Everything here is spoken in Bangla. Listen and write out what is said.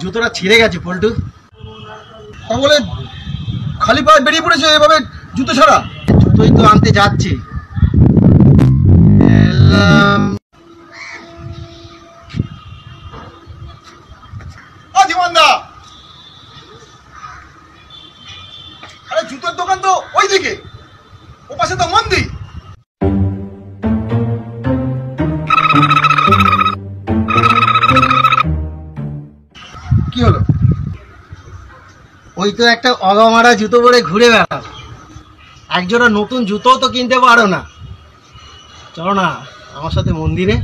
জুতোটা ছিঁড়ে গেছে পল্টু। বলে খালি পায়ে বেরিয়ে পড়েছে এভাবে জুতো ছাড়া? জুতোই তো আনতে যাচ্ছি। জীবনদা, আরে জুতোর দোকান তো ওই দিকে, ও পাশে তো মন্দির। কি হলো? ওই তো একটা অগামারা জুতো পরে ঘুরে বেড়াও, একজোড়া নতুন জুতোও তো কিনতে পারো না। চলো না আমার সাথে মন্দিরে।